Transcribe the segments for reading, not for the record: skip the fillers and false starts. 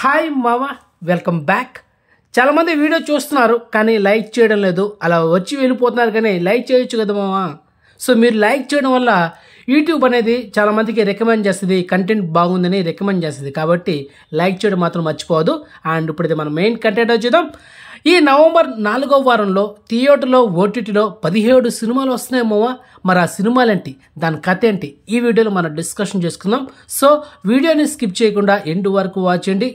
Hi మామ, welcome back. చాలా మంది వీడియో చూస్తున్నారు కానీ లైక్ చేయడం లేదు. అలా వచ్చి వెళ్ళిపోతున్నారు కానీ లైక్ చేయొచ్చు కదా మామ. సో మీరు లైక్ చేయడం వల్ల యూట్యూబ్ అనేది చాలా మందికి రికమెండ్ చేస్తుంది, కంటెంట్ బాగుందని రికమెండ్ చేస్తుంది. కాబట్టి లైక్ చేయడం మాత్రం మర్చిపోవద్దు. అండ్ ఇప్పుడు మన మెయిన్ కంటెంట్ వచ్చేద్దాం. ఈ నవంబర్ 4వ వారంలో థియేటర్లో, ఓటీటీలో 17 సినిమాలు వస్తున్నాయి మామ. మరి ఆ సినిమాలేంటి, దాని కథ ఏంటి, ఈ వీడియోలో మనం డిస్కషన్ చేసుకుందాం. సో వీడియోని స్కిప్ చేయకుండా ఎండ్ వరకు వాచ్ చేయండి.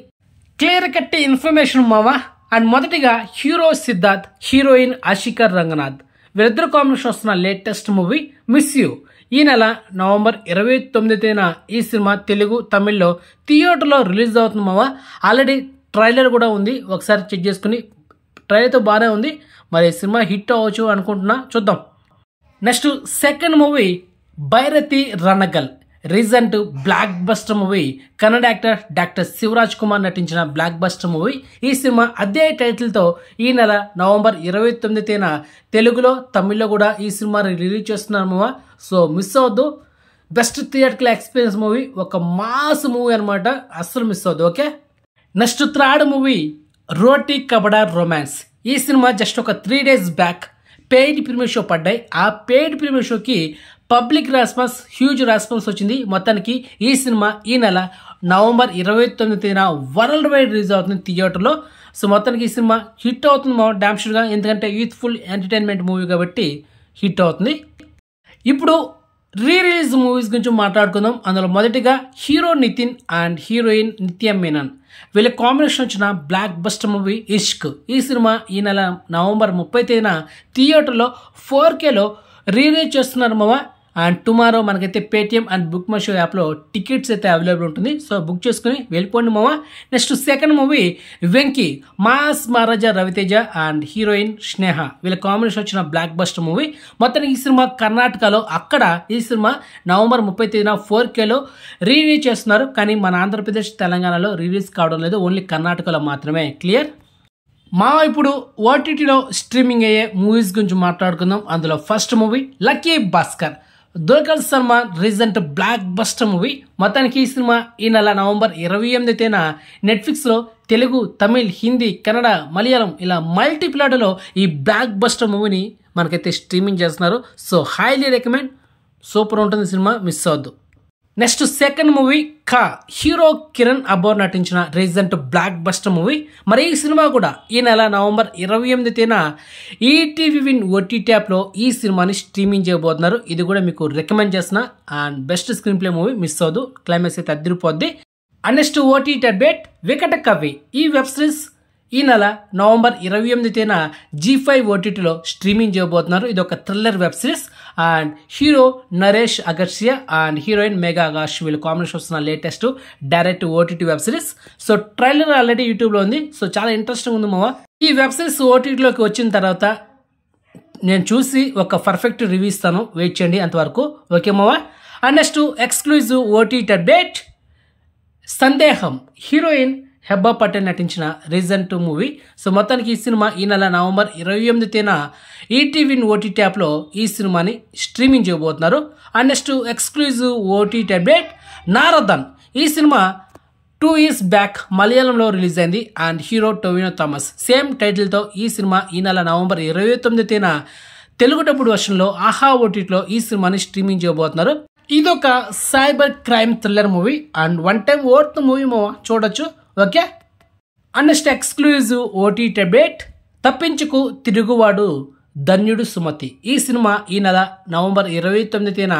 క్లియర్ కట్ ఇన్ఫర్మేషన్ మామ. అండ్ మొదటిగా హీరో సిద్ధార్థ్, హీరోయిన్ ఆషికా రంగనాథ్, వీరిద్దరు కాంబినేషన్ వస్తున్న లేటెస్ట్ మూవీ మిస్ యూ. ఈ నెల నవంబర్ 29న ఈ సినిమా తెలుగు, తమిళ్లో థియేటర్లో రిలీజ్ అవుతుంది మామ. ఆల్రెడీ ట్రైలర్ కూడా ఉంది, ఒకసారి చెక్ చేసుకుని. ట్రైలర్తో బాగానే ఉంది. మరి సినిమా హిట్ అవ్వచ్చు అనుకుంటున్నా, చూద్దాం. Next second movie Bhairathi Ranagal, recent blockbuster movie. Kannada actor doctor Shivaraj Kumar నటించిన బ్లాక్ బస్టర్ మూవీ. ఈ సినిమా అదే టైటిల్తో ఈ నెల నవంబర్ 29న తెలుగులో, తమిళ్లో కూడా ఈ సినిమా రిలీజ్ చేస్తున్నారు మామ. సో మిస్ అవ్వద్దు. బెస్ట్ థియేటర్కల్ ఎక్స్పీరియన్స్ మూవీ, ఒక మాస్ మూవీ అనమాట, అస్సలు మిస్ అవ్వద్దు. ఓకే. నెక్స్ట్ థర్డ్ మూవీ రోటీ కబడా రొమాన్స్. ఈ సినిమా జస్ట్ ఒక 3 days back paid premiere show పడ్డాయి. ఆ పెయిడ్ ప్రీమియర్ షోకి పబ్లిక్ రెస్పాన్స్, హ్యూజ్ రెస్పాన్స్ వచ్చింది. మొత్తానికి ఈ సినిమా ఈ నెల నవంబర్ 29న వరల్డ్ వైడ్ రిలీజ్ అవుతుంది థియేటర్లో. సో మొత్తానికి ఈ సినిమా హిట్ అవుతుంది మా డామ్ షూర్గా, ఎందుకంటే యూత్ఫుల్ ఎంటర్టైన్మెంట్ మూవీ కాబట్టి హిట్ అవుతుంది. ఇప్పుడు రీ రిలీజ్ మూవీస్ గురించి మాట్లాడుకుందాం. అందులో మొదటిగా హీరో నితిన్ అండ్ హీరోయిన్ నిత్య మీనన్, వీళ్ళ కాంబినేషన్ వచ్చిన బ్లాక్ బస్టర్ మూవీ ఇష్క్. ఈ సినిమా ఈ నెల నవంబర్ 30న థియేటర్లో 4Kలో రిలీజ్ చేస్తున్నారు మామ. అండ్ టుమారో మనకైతే Paytm and book my show యాప్లో టికెట్స్ అయితే అవైలబుల్ ఉంటుంది. సో బుక్ చేసుకుని వెళ్ళిపోండి మామ. Next second movie Venky, mass Maharaja Ravi Teja and heroine Sneha, వీళ్ళ కాంబినేషన్ వచ్చిన బ్లాక్ బస్టర్ మూవీ. మొత్తానికి ఈ సినిమా కర్ణాటకలో, అక్కడ ఈ సినిమా నవంబర్ 30న 4Kలో రిలీజ్ చేస్తున్నారు. కానీ మన ఆంధ్రప్రదేశ్, తెలంగాణలో రిలీజ్ కావడం లేదు, ఓన్లీ కర్ణాటకలో మాత్రమే. క్లియర్ మా. ఇప్పుడు ఓటీటీలో స్ట్రీమింగ్ అయ్యే మూవీస్ గురించి మాట్లాడుకుందాం. అందులో first movie lucky Bhaskar, Dulquer Salman recent blockbuster movie. మొత్తానికి ఈ సినిమా ఈ నెల నవంబర్ 28న నెట్ఫ్లిక్స్లో తెలుగు, తమిళ్, హిందీ, కన్నడ, మలయాళం ఇలా మల్టీప్లాట్లో ఈ బ్లాక్ బస్టర్ మూవీని మనకైతే స్ట్రీమింగ్ చేస్తున్నారు. సో హైలీ రికమెండ్, సూపర్ ఉంటుంది సినిమా, మిస్ అవ్వద్దు. Next second movie Ka, hero Kiran అబ్బోర్ నటించిన రీసెంట్ బ్లాక్ బస్టర్ మూవీ. మరి ఈ సినిమా కూడా ఈ నెల నవంబర్ 28న ఈటీవీ విన్ ఓటీటీ యాప్లో ఈ సినిమాని స్ట్రీమింగ్ చేయబోతున్నారు. ఇది కూడా మీకు రికమెండ్ చేస్తున్నా. And best screen play movie, miss అవ్వదు, క్లైమాక్స్ అయితే అదిరిపోద్ది. అండ్ నెక్స్ట్ ఓటీటీ అప్డేట్ వికట కవి. ఈ వెబ్ సిరీస్ ఈ నెల నవంబర్ 28న G5 ఓటీటీలో స్ట్రీమింగ్ చేయబోతున్నారు. ఇది ఒక thriller web series. And hero Naresh అగర్సియా అండ్ హీరోయిన్ మేఘా ఆకాష్, వీళ్ళు కాంబినేషన్ వస్తున్న latest direct OTT web series. So trailer already యూట్యూబ్లో ఉంది. సో చాలా ఇంట్రెస్టింగ్ ఉంది మామ. ఈ వెబ్ సిరీస్ ఓటీటీలోకి వచ్చిన తర్వాత నేను చూసి ఒక పర్ఫెక్ట్ రివ్యూ ఇస్తాను, వెయిట్ చేయండి అంతవరకు. ఓకే మామ. And next exclusive OTT update సందేహం, హీరోయిన్ హెబ్బా పటేల్ నటించిన రీసెంట్ మూవీ. సో మొత్తానికి ఈ సినిమా ఈ నెల నవంబర్ 28న ఈటీవీ ఓటీటీ యాప్లో ఈ సినిమాని స్ట్రీమింగ్ చేయబోతున్నారు. And next exclusive OTT update Naradan. ఈ సినిమా 2 years బ్యాక్ మలయాళంలో రిలీజ్ అయింది. And hero Tovino Thomas, same టైటిల్తో ఈ సినిమా ఈ నెల నవంబర్ 29న తెలుగు డబ్బుడ్ వర్షన్లో ఆహా ఓటీటీలో ఈ సినిమాని స్ట్రీమింగ్ చేయబోతున్నారు. ఇదొక cyber crime thriller movie and 1 time worth movie మామ, చూడొచ్చు. Okay. And next exclusive OTT update Tappinchuku Tiruguvadu ధన్యుడు సుమతి. ఈ సినిమా ఈ నెల నవంబర్ 29న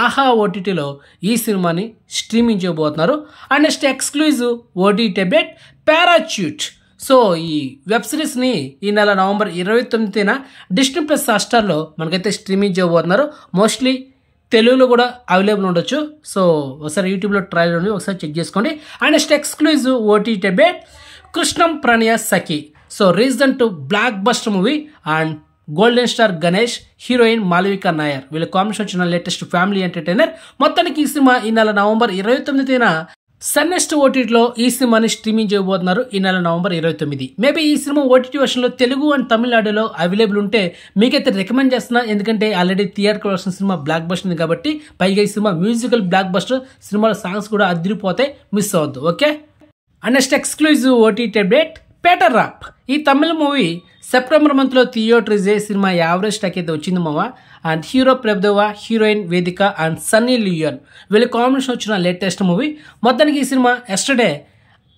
ఆహా ఓటీటీలో ఈ సినిమాని స్ట్రీమింగ్ చేయబోతున్నారు. And next exclusive OTT update parachute. So ఈ వెబ్ సిరీస్ని ఈ నెల నవంబర్ 29న డిస్నీ ప్లస్ హాట్స్టార్లో మనకైతే స్ట్రీమింగ్ చేయబోతున్నారు. మోస్ట్లీ తెలుగులో కూడా అవైలబుల్ ఉండొచ్చు. సో ఒకసారి యూట్యూబ్లో ట్రైలర్ ఉంది, ఒకసారి చెక్ చేసుకోండి. And next exclusive OTT update Krishnam Pranaya Sakhi. So recent blockbuster movie and golden star Ganesh, heroine Malavika Nair, వీళ్ళ కాంబినేషన్ వచ్చిన లేటెస్ట్ ఫ్యామిలీ ఎంటర్టైనర్. మొత్తానికి ఈ సినిమా ఈ నెల నవంబర్ 29న సన్నెస్ట్ ఓటీటీలో ఈ సినిమాని స్ట్రీమింగ్ చేయబోతున్నారు ఈ నెల నవంబర్ 29. మేబీ ఈ సినిమా ఓటీటీ వర్షన్లో తెలుగు అండ్ తమిళనాడులో అవైలబుల్ ఉంటే మీకైతే రికమెండ్ చేస్తున్నా, ఎందుకంటే already theatre version cinema block buster ఉంది కాబట్టి. పైగా ఈ సినిమా మ్యూజికల్ బ్లాక్ బస్టర్, సినిమాల సాంగ్స్ కూడా అదిరిపోతే, మిస్ అవ్వద్దు. Okay. And next exclusive OTT update Peter rap. ఈ తమిళ మూవీ సెప్టెంబర్ మంత్లో థియేటర్ రిలీజ్ అయ్యే సినిమా యావరేజ్ స్టాక్ అయితే వచ్చింది మామ. అండ్ హీరో ప్రభుదేవా, హీరోయిన్ వేదిక అండ్ సన్నీ లియోన్ వీళ్ళ కాంబినేషన్ వచ్చిన లేటెస్ట్ మూవీ. మొత్తానికి ఈ సినిమా ఎస్టర్డే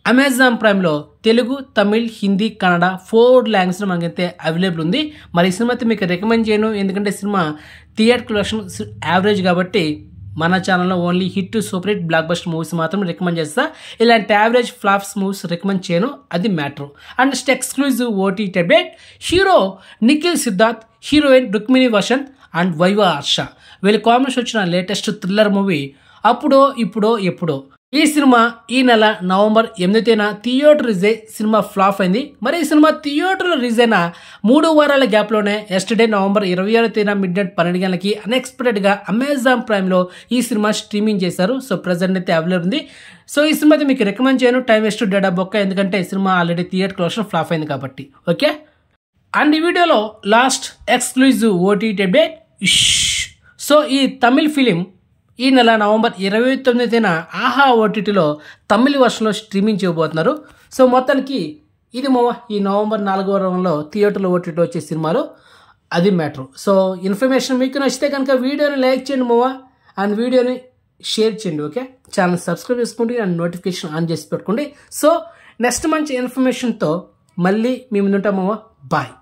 అమెజాన్ ప్రైమ్లో తెలుగు, తమిళ్, హిందీ, కన్నడ 4 లాంగ్వేజ్లో మనకైతే అవైలబుల్ ఉంది. మరి ఈ సినిమా అయితే మీకు రికమెండ్ చేయను, ఎందుకంటే సినిమా థియేటర్ కలెక్షన్ యావరేజ్ కాబట్టి మన ఛానల్లో only hit, super hit, blockbuster movies మాత్రం రికమెండ్ చేస్తా. ఇలాంటి యావరేజ్ ఫ్లాప్స్ మూవీస్ రికమెండ్ చేయను, అది matter. And next exclusive OTT update hero Nikhil Siddharth, heroine Rukmini Vasanth and Viva Harsha వీళ్ళ కాంబినేషన్ వచ్చిన లేటెస్ట్ థ్రిల్లర్ మూవీ అప్పుడో ఇప్పుడో ఎప్పుడో. ఈ సినిమా ఈ నెల నవంబర్ 8న థియేటర్ రిలీజ్ అయ్యి సినిమా ఫ్లాప్ అయింది. మరి ఈ సినిమా థియేటర్లో రిలీజ్ అయిన 3 వారాల గ్యాప్లోనే ఎస్టర్డే నవంబర్ 26న మిడ్ నైట్ 12 గంటలకి అన్ఎక్స్పెక్టెడ్గా అమెజాన్ ప్రైమ్లో ఈ సినిమా స్ట్రీమింగ్ చేశారు. సో ప్రజెంట్ అయితే అవైలబుల్ ఉంది. సో ఈ సినిమా అయితే మీకు రికమెండ్ చేయను, టైం వేస్ట్, డేటా బొక్క, ఎందుకంటే ఈ cinema already theatre collection flop అయింది కాబట్టి. ఓకే. అండ్ ఈ వీడియోలో last exclusive OTT update. So ఈ తమిళ్ ఫిలిం ఈ నెల నవంబర్ 29న ఆహా ఓటీటీలో తమిళ వర్షన్లో స్ట్రీమింగ్ చేయబోతున్నారు. సో మొత్తానికి ఇది ఈ నవంబర్ 4వ వారంలో థియేటర్లో ఓటీటీ వచ్చే సినిమాలు, అది మ్యాటర్. సో ఇన్ఫర్మేషన్ మీకు నచ్చితే కనుక వీడియోని లైక్ చేయండి అండ్ వీడియోని షేర్ చేయండి. ఓకే, ఛానల్ సబ్స్క్రైబ్ చేసుకోండి అండ్ నోటిఫికేషన్ ఆన్ చేసి పెట్టుకోండి. సో నెక్స్ట్ మంచి ఇన్ఫర్మేషన్తో మళ్ళీ మీ ముందుంటాం. బాయ్.